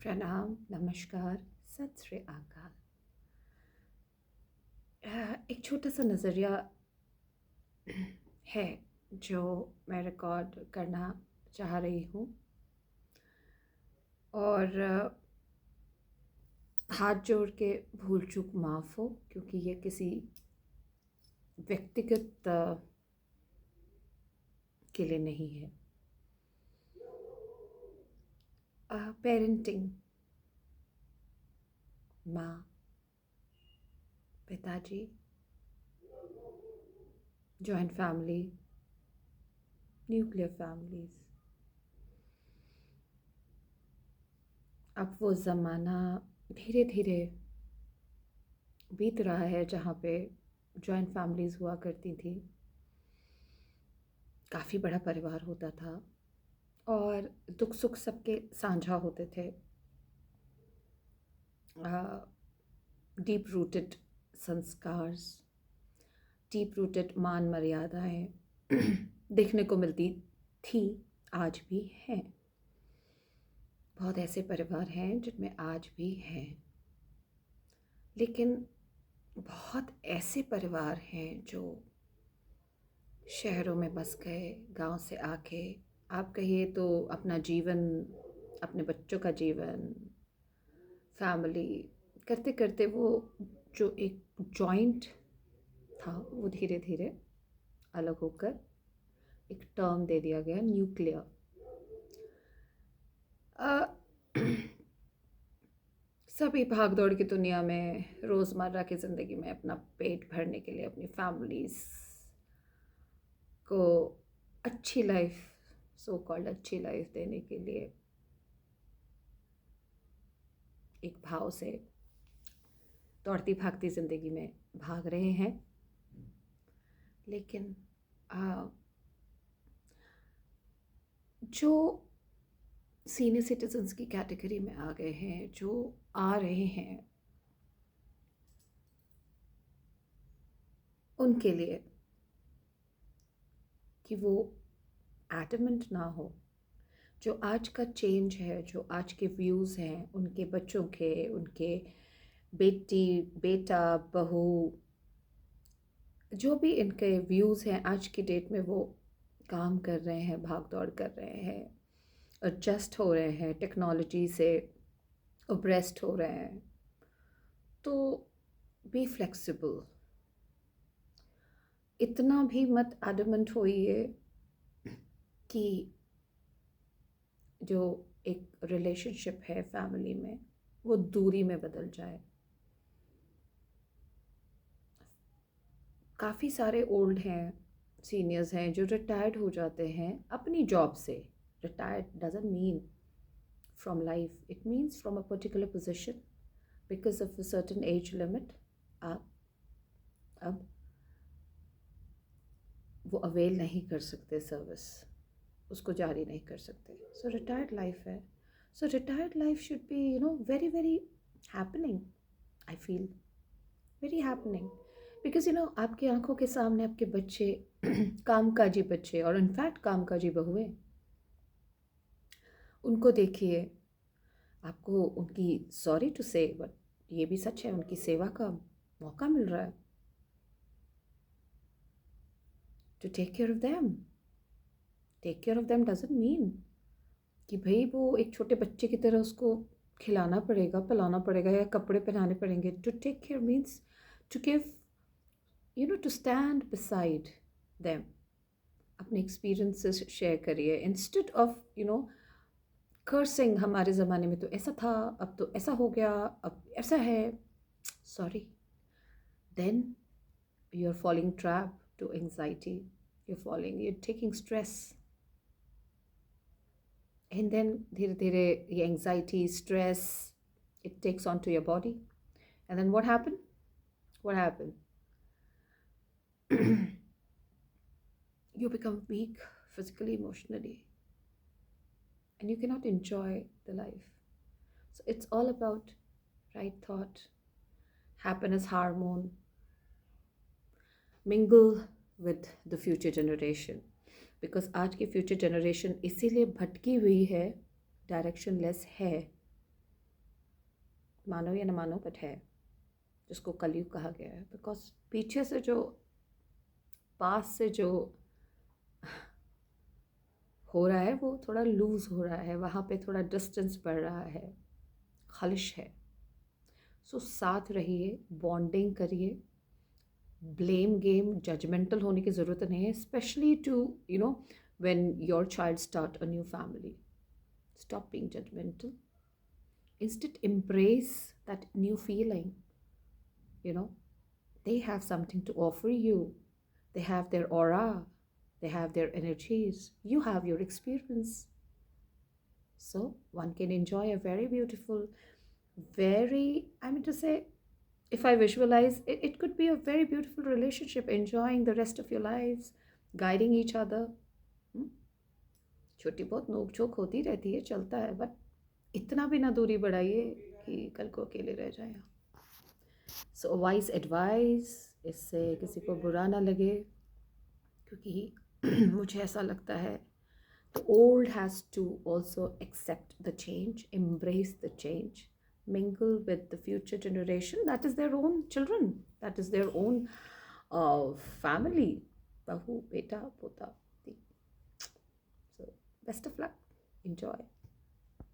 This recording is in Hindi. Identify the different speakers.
Speaker 1: प्रणाम, नमस्कार, सत श्री अकाल। एक छोटा सा नज़रिया है जो मैं रिकॉर्ड करना चाह रही हूँ और हाथ जोड़ के भूल चूक माफ़ हो, क्योंकि ये किसी व्यक्तिगत के लिए नहीं है। पेरेंटिंग, माँ, पिताजी, जॉइंट फैमिली, न्यूक्लियर फैमिलीज़। अब वो ज़माना धीरे धीरे बीत रहा है जहाँ पे जॉइंट फैमिलीज़ हुआ करती थी, काफ़ी बड़ा परिवार होता था और दुख सुख सबके साझा होते थे। डीप रूटेड संस्कार, डीप रूटेड मान मर्यादाएं देखने को मिलती थी, आज भी हैं। बहुत ऐसे परिवार हैं जिनमें आज भी हैं, लेकिन बहुत ऐसे परिवार हैं जो शहरों में बस गए, गांव से आके आप कहिए तो अपना जीवन, अपने बच्चों का जीवन, फैमिली करते करते वो जो एक जॉइंट था वो धीरे धीरे अलग होकर एक टर्म दे दिया गया, न्यूक्लियर। सभी भाग दौड़ की दुनिया में, रोज़मर्रा की ज़िंदगी में अपना पेट भरने के लिए, अपनी फैमिलीज़ को अच्छी लाइफ, सो कॉल्ड अच्छी लाइफ देने के लिए एक भाव से दौड़ती भागती ज़िंदगी में भाग रहे हैं। लेकिन जो सीनियर सिटीजन्स की कैटेगरी में आ गए हैं, जो आ रहे हैं, उनके लिए कि वो एडमेंट ना हो, जो आज का चेंज है, जो आज के व्यूज़ हैं उनके बच्चों के, उनके बेटी, बेटा, बहू, जो भी इनके व्यूज़ हैं आज की डेट में, वो काम कर रहे हैं, भाग दौड़ कर रहे हैं, एडजस्ट हो रहे हैं, टेक्नोलॉजी से अब्रेस्ट हो रहे हैं। तो बी फ्लेक्सिबल, इतना भी मत एडमेंट होइए कि जो एक रिलेशनशिप है फैमिली में वो दूरी में बदल जाए। काफ़ी सारे ओल्ड हैं, सीनियर्स हैं जो रिटायर्ड हो जाते हैं अपनी जॉब से। Retired doesn't mean from life, it means from a particular position, because of a certain age limit आप अब वो अवेल नहीं कर सकते, सर्विस उसको जारी नहीं कर सकते। सो रिटायर्ड लाइफ है। So retired life should be very very happening, I feel very happening, because आपकी आंखों के सामने आपके बच्चे कामकाजी बच्चे, और इनफैक्ट कामकाजी बहुएं, उनको देखिए, आपको उनकी, सॉरी टू से बट ये भी सच है, उनकी सेवा का मौका मिल रहा है to take care of them. Take care of them doesn't mean कि भाई वो एक छोटे बच्चे की तरह उसको खिलाना पड़ेगा, पिलाना पड़ेगा या कपड़े पहनाने पड़ेंगे। To take care means to give, to stand beside them. अपने एक्सपीरियंसेस शेयर करिए इंस्टेड ऑफ कर्सिंग। हमारे ज़माने में तो ऐसा था, अब तो ऐसा हो गया, अब ऐसा है। Sorry, then you are falling trap to anxiety, you're taking stress, and then धीरे धीरे ये anxiety, stress, it takes on to your body, and then what happened you become weak physically, emotionally, and you cannot enjoy the life. So it's all about right thought, happiness hormone, mingle with the future generation, because आज की फ्यूचर जनरेशन इसीलिए भटकी हुई है, डायरेक्शन लेस है, मानो या न मानो बट है, जिसको कलयुग कहा गया है। बिकॉज पीछे से जो, पास से जो हो रहा है वो थोड़ा लूज़ हो रहा है, वहाँ पे थोड़ा डिस्टेंस बढ़ रहा है, खलिश है। सो साथ रहिए, बॉन्डिंग करिए। ब्लेम गेम, जजमेंटल होने की ज़रूरत नहीं है, specially to when your child start a new family. Stop being judgemental, instead embrace that new feeling. you know they have something to offer you. They have their aura, they have their energies, you have your experience. So one can enjoy a very beautiful, very, I mean to say, if I visualize it, it could be a very beautiful relationship, enjoying the rest of your lives, guiding each other. hmm? छोटी बहुत नोक झोंक होती रहती है, चलता है, बट इतना भी ना दूरी बढ़ाइए कि कल को अकेले रह जाए। सो वाइज एडवाइस, इससे किसी को बुरा ना लगे, क्योंकि मुझे ऐसा लगता है the old has to also accept the change, embrace the change, mingle with the future generation. That is their own children, that is their own family, bahu, beta, pota. So best of luck, enjoy.